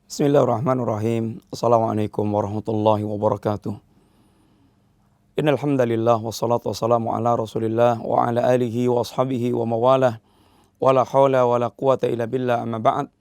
Bismillahirrahmanirrahim. Assalamualaikum warahmatullahi wabarakatuh. Innal hamdalillah wassalatu wassalamu ala Rasulillah wa ala alihi wa ashabihi wa mawalah. Wala haula wala quwata illa billah, amma ba'd.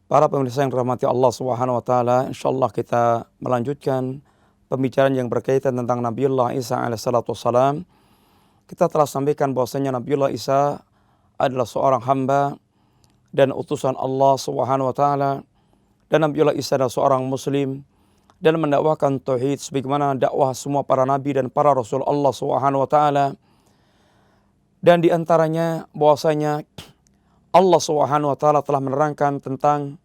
Para pemirsa yang dirahmati Allah Subhanahu wa taala, insyaallah kita melanjutkan pembicaraan yang berkaitan tentang Nabiullah Isa alaihi salatu wassalam. Kita telah sampaikan bahwasanya Nabiullah Isa adalah seorang hamba dan utusan Allah Subhanahu wa taala. Dan Nabiullah Isa adalah seorang muslim dan mendakwakan tauhid sebagaimana dakwah semua para nabi dan para rasul Allah Subhanahu wa taala. Dan di antaranya bahwasanya Allah Subhanahu wa taala telah menerangkan tentang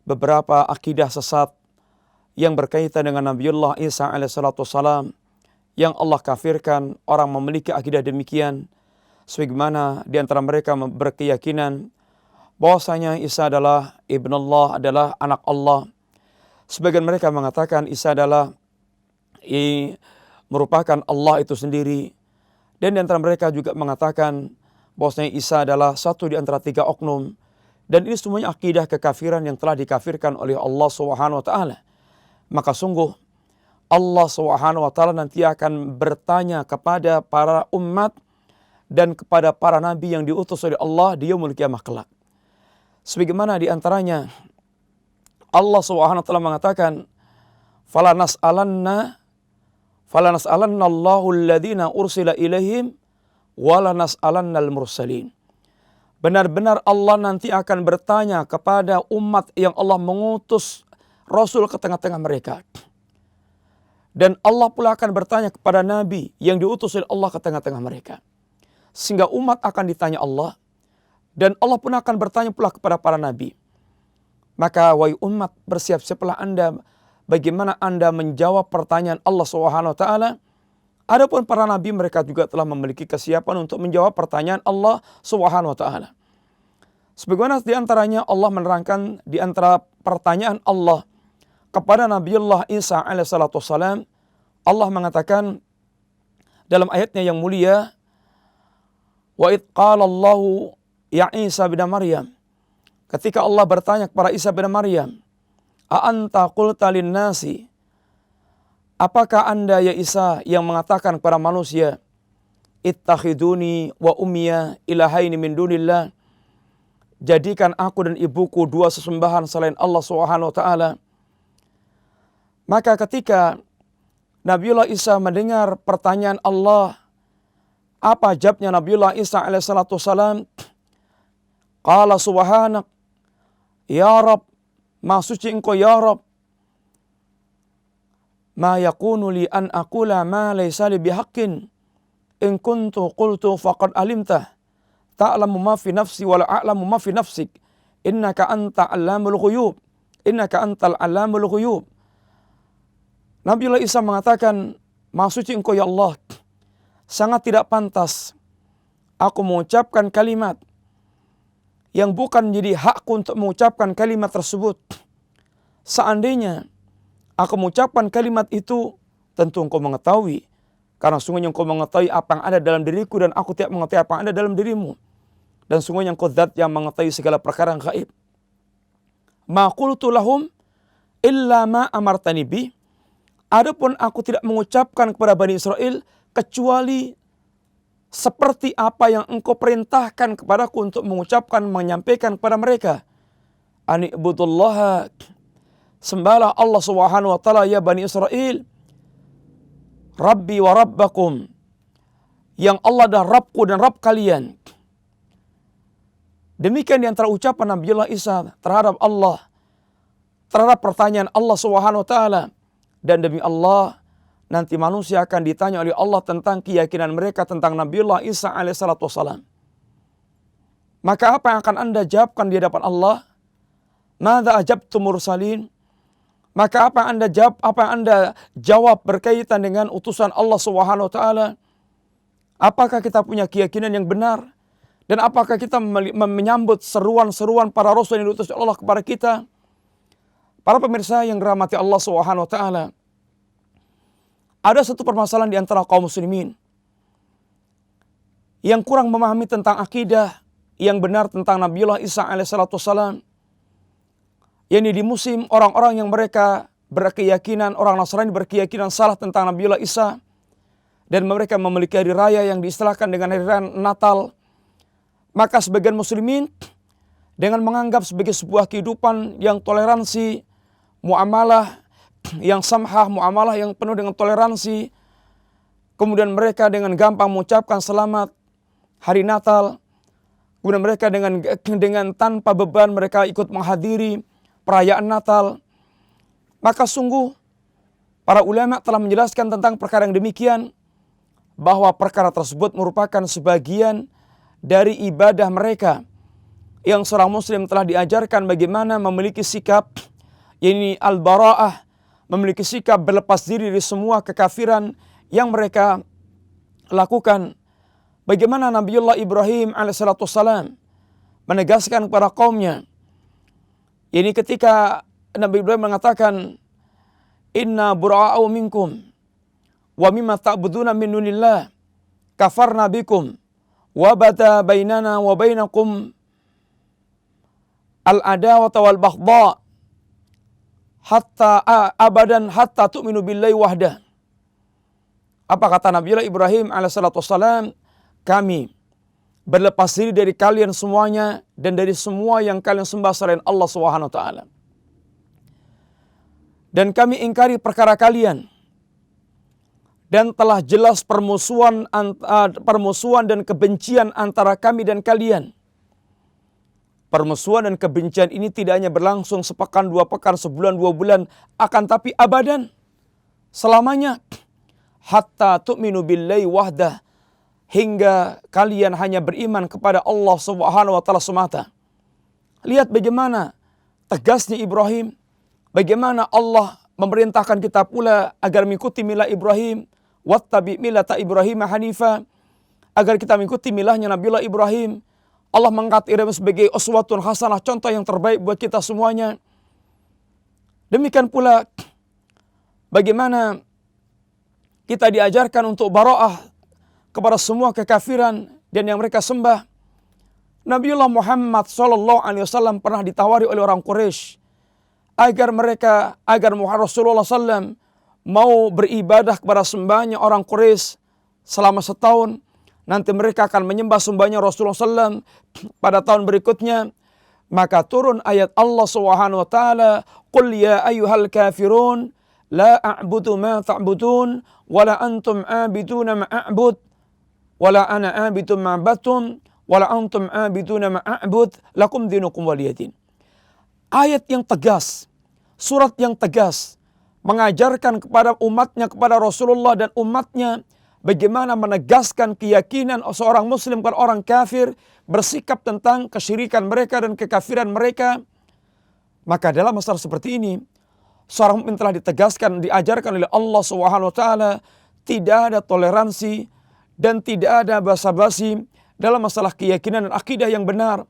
beberapa akidah sesat yang berkaitan dengan Nabiullah Isa alaihi salatu wassalam yang Allah kafirkan orang memiliki akidah demikian, sebagaimana di antara mereka berkeyakinan bahwasanya Isa adalah ibnullah, adalah anak Allah. Sebagian mereka mengatakan Isa adalah merupakan Allah itu sendiri. Dan di antara mereka juga mengatakan bahwasanya Isa adalah satu di antara tiga oknum. Dan ini semuanya akidah kekafiran yang telah dikafirkan oleh Allah Subhanahu wa taala. Maka sungguh Allah Subhanahu wa taala nanti akan bertanya kepada para umat dan kepada para nabi yang diutus oleh Allah di yaumul qiyamah kelak. Sebagaimana di antaranya Allah Subhanahu wa taala mengatakan, "Fala nas'alanna Allahu alladziina ursila ilaihim wa la nas'alannal mursalin." Benar-benar Allah nanti akan bertanya kepada umat yang Allah mengutus Rasul ke tengah-tengah mereka. Dan Allah pula akan bertanya kepada Nabi yang diutus oleh Allah ke tengah-tengah mereka. Sehingga umat akan ditanya Allah. Dan Allah pun akan bertanya pula kepada para nabi. Maka wahai umat, bersiap-siaplah Anda bagaimana Anda menjawab pertanyaan Allah Subhanahu wa taala. Adapun para nabi mereka juga telah memiliki kesiapan untuk menjawab pertanyaan Allah Subhanahu wa taala. Sebagaimana di antaranya Allah menerangkan di antara pertanyaan Allah kepada Nabiullah Isa alaihi salatu wassalam, Allah mengatakan dalam ayatnya yang mulia, wa id qala Allahu ya Isa bin Maryam, ketika Allah bertanya kepada Isa bin Maryam, a anta qulta lin-nasi, apakah Anda ya Isa yang mengatakan kepada manusia, ittakhiduni wa ummiya ilahaini min dunillah, jadikan aku dan ibuku dua sesembahan selain Allah Subhanahu wa taala. Maka ketika Nabiullah Isa mendengar pertanyaan Allah, apa jawabnya Nabiullah Isa alaihi salatu wassalam? Qala subhanak, ya Rab, maha suci engkau ya Rab. Ma yakunu li an aqula ma laysa li bihaqqin. In kuntu qultu faqad alimtah. Ta'lamu ma fi nafsi wa la a'lamu ma fi nafsik. Innaka anta allamul ghuyub. Innaka antal allamul ghuyub. Nabiullah Isa mengatakan, maha suci engkau ya Allah. Sangat tidak pantas aku mengucapkan kalimat yang bukan menjadi hakku untuk mengucapkan kalimat tersebut. Seandainya aku mengucapkan kalimat itu, tentu engkau mengetahui. Karena sungguhnya engkau mengetahui apa yang ada dalam diriku dan aku tidak mengetahui apa yang ada dalam dirimu. Dan sungguhnya engkau zat yang mengetahui segala perkara yang gaib. Ma qultu lahum illa ma amartani bi. Adapun aku tidak mengucapkan kepada Bani Israel kecuali seperti apa yang engkau perintahkan kepadaku untuk mengucapkan, menyampaikan kepada mereka. Ani'budullaha, sembahlah Allah Subhanahu wa taala ya Bani Israel. Rabbi wa rabbakum, yang Allah adalah Rabbku dan Rabb kalian. Demikian di antara ucapan Nabiullah Isa terhadap Allah, terhadap pertanyaan Allah Subhanahu wa taala. Dan demi Allah, nanti manusia akan ditanya oleh Allah tentang keyakinan mereka tentang Nabiullah Isa alaihi salatu wassalam. Maka apa yang akan Anda jawabkan di hadapan Allah? Madza ajabtum mursalin? Maka apa yang Anda jawab, apa yang Anda jawab berkaitan dengan utusan Allah Subhanahu wa taala? Apakah kita punya keyakinan yang benar? Dan apakah kita menyambut seruan-seruan para rasul yang diutus Allah kepada kita? Para pemirsa yang dirahmati Allah Subhanahu wa taala, ada satu permasalahan di antara kaum muslimin yang kurang memahami tentang akidah yang benar tentang Nabiullah Isa alaihi salatu wassalam. yakni di musim orang-orang yang mereka berkeyakinan, orang Nasrani berkeyakinan salah tentang Nabiullah Isa, dan mereka memiliki hari raya yang diistilahkan dengan hari raya Natal, maka sebagian muslimin dengan menganggap sebagai sebuah kehidupan yang toleransi, muamalah yang samhah, muamalah yang penuh dengan toleransi, kemudian mereka dengan gampang mengucapkan selamat hari Natal, kemudian mereka dengan tanpa beban mereka ikut menghadiri perayaan Natal. Maka sungguh para ulama telah menjelaskan tentang perkara yang demikian, bahwa perkara tersebut merupakan sebagian dari ibadah mereka yang seorang muslim telah diajarkan bagaimana memiliki sikap yakni al-bara'ah, memiliki sikap berlepas diri dari semua kekafiran yang mereka lakukan. Bagaimana Nabiullah Ibrahim alaihissalam menegaskan kepada kaumnya, ini ketika Nabi Ibrahim mengatakan, inna bura'a'u minkum wa mimma ta'buduna min dunillah kafarna bikum wa bata bainana wa bainakum al-adawata wal baghdha hatta abadan hatta tu'minu billahi wahdah. Apa kata Nabiullah Ibrahim alaihissalam? Kami berlepas diri dari kalian semuanya dan dari semua yang kalian sembah selain Allah Subhanahu wa taala. Dan kami ingkari perkara kalian, dan telah jelas permusuhan dan kebencian antara kami dan kalian. Permusuhan dan kebencian ini tidak hanya berlangsung sepekan, 2 pekan, sebulan, 2 bulan, akan tapi abadan, selamanya. Hatta tu'minu billahi wahdah, hingga kalian hanya beriman kepada Allah Subhanahu wa taala semata. Lihat bagaimana tegasnya Ibrahim, bagaimana Allah memerintahkan kita pula agar mengikuti milah Ibrahim, wattabi millata Ibrahim hanifa, agar kita mengikuti milahnya Nabiullah Ibrahim. Allah mengangkat Ibrahim sebagai uswatun hasanah, contoh yang terbaik buat kita semuanya. Demikian pula bagaimana kita diajarkan untuk bara'ah kepada semua kekafiran dan yang mereka sembah. Nabiullah Muhammad SAW pernah ditawari oleh orang Quraisy agar Rasulullah SAW mau beribadah kepada sembahnya orang Quraisy selama setahun. Nanti mereka akan menyembah sembahnya Rasulullah SAW pada tahun berikutnya. Maka turun ayat Allah Subhanahu wa taala, "Qul ya ayyuhal kafirun la a'budu ma ta'budun wala antum 'abiduna ma a'bud wala ana 'abidun ma 'abadtum wala antum 'abiduna ma a'bud lakum dinukum waliyadin." Ayat yang tegas, surat yang tegas mengajarkan kepada umatnya, kepada Rasulullah dan umatnya, bagaimana menegaskan keyakinan seorang muslim kepada orang kafir, bersikap tentang kesyirikan mereka dan kekafiran mereka. Maka dalam masalah seperti ini, seorang mukmin telah ditegaskan, diajarkan oleh Allah Subhanahu wa taala, tidak ada toleransi dan tidak ada basa-basi dalam masalah keyakinan dan akidah yang benar.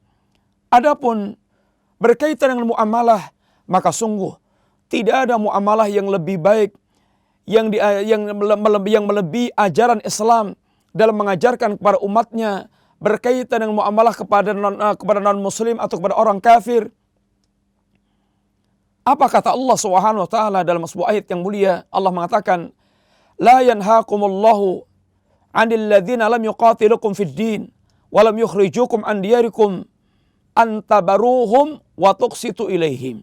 Adapun berkaitan dengan muamalah, maka sungguh tidak ada muamalah yang lebih baik, yang melebihi ajaran Islam dalam mengajarkan kepada umatnya berkaitan dengan muamalah kepada non muslim atau kepada orang kafir. Apa kata Allah Subhanahu wa taala dalam sebuah ayat yang mulia? Allah mengatakan, "La yanhaakumullahu 'anil ladzina lam yuqatilukum fid din wa lam yukhrijukum an diyarikum an tabaruhum wa tuqsitu ilaihim."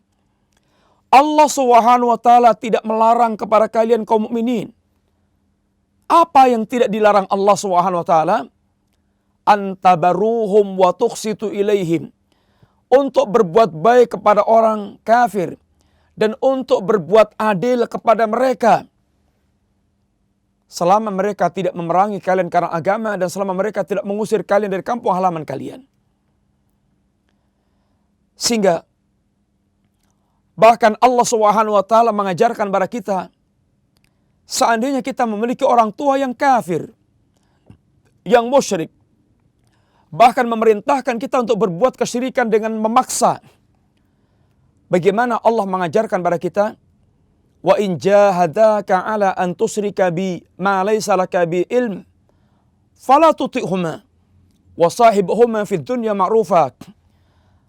Allah Subhanahu wa taala tidak melarang kepada kalian kaum mukminin. Apa yang tidak dilarang Allah Subhanahu wa taala? An tabaruhum wa tuqsitu ilaihim. Untuk berbuat baik kepada orang kafir dan untuk berbuat adil kepada mereka, selama mereka tidak memerangi kalian karena agama dan selama mereka tidak mengusir kalian dari kampung halaman kalian. Sehingga bahkan Allah Subhanahu wa taala mengajarkan kepada kita, seandainya kita memiliki orang tua yang kafir, yang musyrik, bahkan memerintahkan kita untuk berbuat kesyirikan dengan memaksa, bagaimana Allah mengajarkan kepada kita, wa in jahadaka ala an tusyrika bi ma laysa laka bi ilm fala tuti'huma wa sahibhuma fid dunya ma'rufa.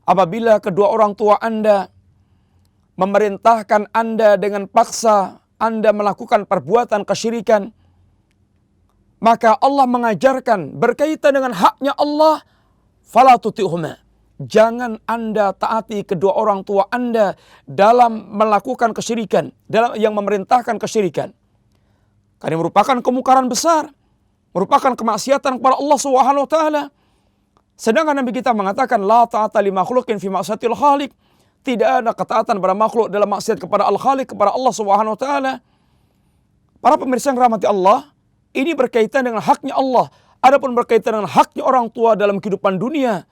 Apabila kedua orang tua Anda memerintahkan Anda dengan paksa Anda melakukan perbuatan kesyirikan, maka Allah mengajarkan berkaitan dengan haknya Allah, fala tuti'huma. Jangan Anda taati kedua orang tua Anda dalam melakukan kesyirikan, dalam yang memerintahkan kesyirikan. Karena merupakan kemungkaran besar, merupakan kemaksiatan kepada Allah Subhanahu wa taala. Sedangkan Nabi kita mengatakan la ta'ata li makhluqin fi ma'siyatil khaliq. Tidak ada ketaatan pada makhluk dalam maksiat kepada Al-Khaliq, kepada Allah Subhanahu wa taala. Para pemirsa yang rahmati Allah, ini berkaitan dengan haknya Allah. Adapun berkaitan dengan haknya orang tua dalam kehidupan dunia,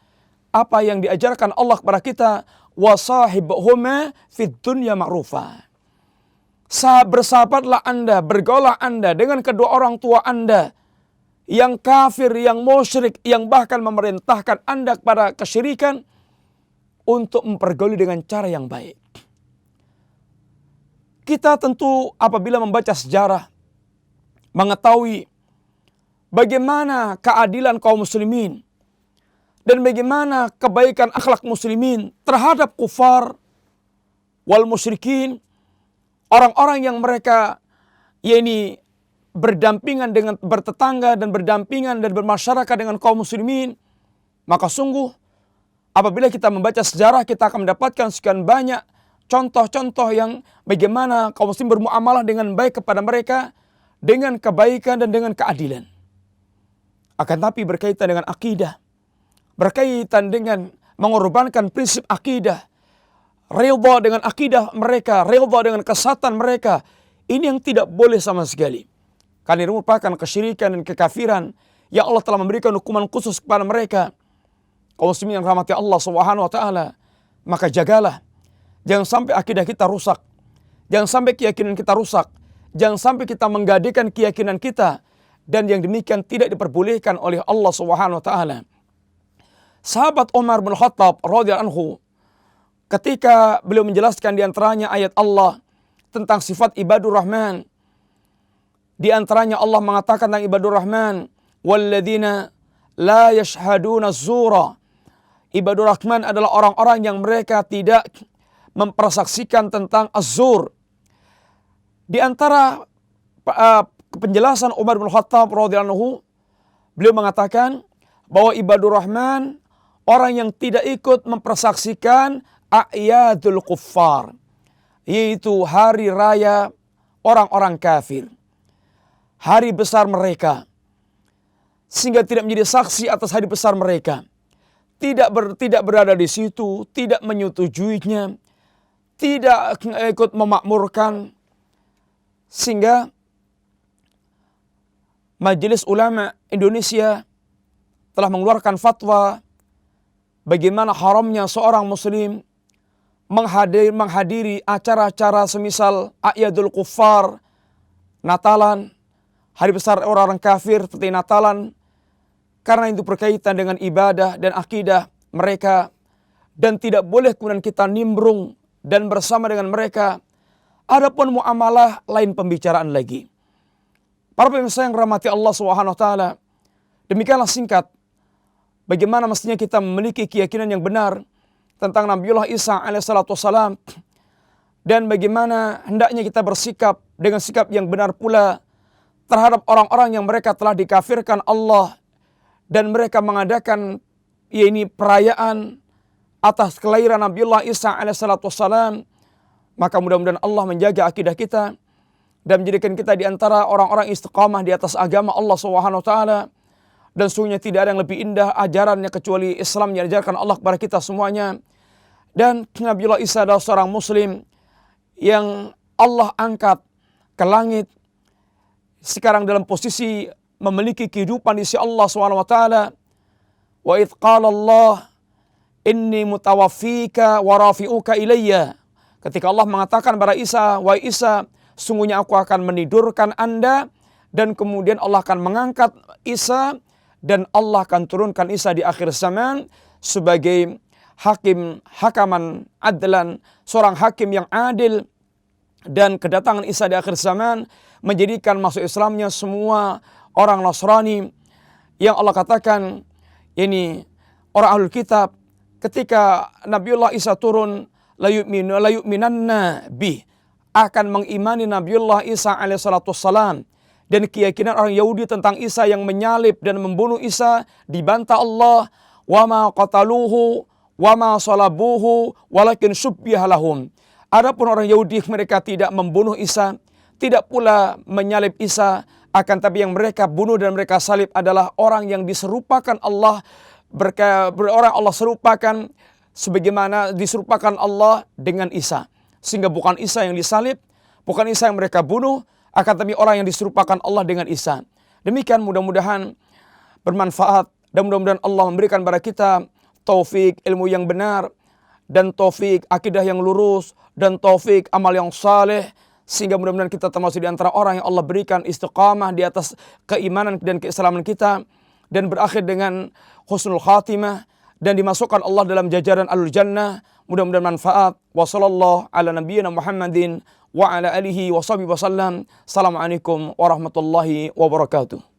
apa yang diajarkan Allah kepada kita, wasahibhuma fid dunya ma'rufa. Bersahabatlah Anda, bergaulah Anda dengan kedua orang tua Anda yang kafir, yang musyrik, yang bahkan memerintahkan Anda kepada kesyirikan, untuk mempergauli dengan cara yang baik. Kita tentu apabila membaca sejarah, mengetahui bagaimana keadilan kaum muslimin dan bagaimana kebaikan akhlak muslimin terhadap kufar wal musyrikin, orang-orang yang mereka berdampingan dengan bertetangga dan berdampingan dan bermasyarakat dengan kaum muslimin, maka sungguh apabila kita membaca sejarah, kita akan mendapatkan sekian banyak contoh-contoh yang bagaimana kaum muslim bermuamalah dengan baik kepada mereka, dengan kebaikan dan dengan keadilan. Akan tapi berkaitan dengan akidah, berkaitan dengan mengorbankan prinsip akidah, redha dengan akidah mereka, redha dengan kesatuan mereka, ini yang tidak boleh sama sekali. Karena ini merupakan kesyirikan dan kekafiran yang Allah telah memberikan hukuman khusus kepada mereka. Kaum muslimin yang rahmati Allah Subhanahu wa taala, maka jagalah jangan sampai akidah kita rusak, jangan sampai keyakinan kita rusak, jangan sampai kita menggadaikan keyakinan kita, dan yang demikian tidak diperbolehkan oleh Allah Subhanahu wa taala. Sahabat Umar bin Khattab radhiyallahu anhu, ketika beliau menjelaskan di antaranya ayat Allah tentang sifat ibadur rahman, di antaranya Allah mengatakan tentang ibadur rahman, walladzina la yashhaduna az-zura. Ibadur Rahman adalah orang-orang yang mereka tidak mempersaksikan tentang az-zur. Di antara penjelasan Umar bin Khattab radhiyallahu anhu, beliau mengatakan bahwa ibadur Rahman orang yang tidak ikut mempersaksikan a'yadul kuffar, yaitu hari raya orang-orang kafir, hari besar mereka, sehingga tidak menjadi saksi atas hari besar mereka. Tidak berada di situ, tidak menyetujuinya, tidak ikut memakmurkan, sehingga Majelis Ulama Indonesia telah mengeluarkan fatwa bagaimana haramnya seorang muslim menghadiri acara-acara semisal A'yadul Kuffar, Natalan, hari besar orang-orang kafir seperti Natalan, karena itu berkaitan dengan ibadah dan akidah mereka, dan tidak boleh kemudian kita nimbrung dan bersama dengan mereka. Adapun muamalah lain pembicaraan lagi. Para pemirsa yang rahmati Allah Subhanahu wa taala, demikianlah singkat bagaimana mestinya kita memiliki keyakinan yang benar tentang Nabiullah Isa alaihissalatu wassalam, dan bagaimana hendaknya kita bersikap dengan sikap yang benar pula terhadap orang-orang yang mereka telah dikafirkan Allah dan mereka mengadakan perayaan atas kelahiran Nabiullah Isa alaihissalatu wassalam. Maka mudah-mudahan Allah menjaga akidah kita dan menjadikan kita di antara orang-orang istiqamah di atas agama Allah Subhanahu wa taala. Dan sungguhnya tidak ada yang lebih indah ajarannya kecuali Islam yang diajarkan Allah kepada kita semuanya. Dan Nabiullah Isa adalah seorang muslim yang Allah angkat ke langit sekarang dalam posisi memiliki kehidupan di sisi Allah SWT. Wa idh qala Allah inni mutawaffika wa rafi'uka ilayya. Ketika Allah mengatakan kepada Isa, wahai Isa, sungguhnya aku akan menidurkan Anda dan kemudian Allah akan mengangkat Isa dan Allah akan turunkan Isa di akhir zaman sebagai hakaman adlan, seorang hakim yang adil. Dan kedatangan Isa di akhir zaman menjadikan masuk Islamnya semua orang Nasrani yang Allah katakan ini orang Ahlul Kitab. Ketika Nabiullah Isa turun, la yu'minanna bih, akan mengimani Nabiullah Isa alaihissalatu wassalam. Dan keyakinan orang Yahudi tentang Isa yang menyalib dan membunuh Isa dibantah Allah, wa ma qataluhu wa ma salabuhu walakin syubbiha lahum. Adapun orang Yahudi, mereka tidak membunuh Isa, tidak pula menyalib Isa, akan tapi yang mereka bunuh dan mereka salib adalah orang yang diserupakan Allah, orang Allah serupakan sebagaimana diserupakan Allah dengan Isa. Sehingga bukan Isa yang disalib, bukan Isa yang mereka bunuh, akan tapi orang yang diserupakan Allah dengan Isa. Demikian, mudah-mudahan bermanfaat dan mudah-mudahan Allah memberikan kepada kita taufik ilmu yang benar, dan taufik akidah yang lurus, dan taufik amal yang saleh, sehingga mudah-mudahan kita termasuk di antara orang yang Allah berikan istiqamah di atas keimanan dan keislaman kita, dan berakhir dengan husnul khatimah, dan dimasukkan Allah dalam jajaran alul jannah. Mudah-mudahan manfaat. Wa sallallahu ala nabiyyina Muhammadin wa ala alihi wa sahbihi wasallam. Assalamualaikum warahmatullahi wabarakatuh.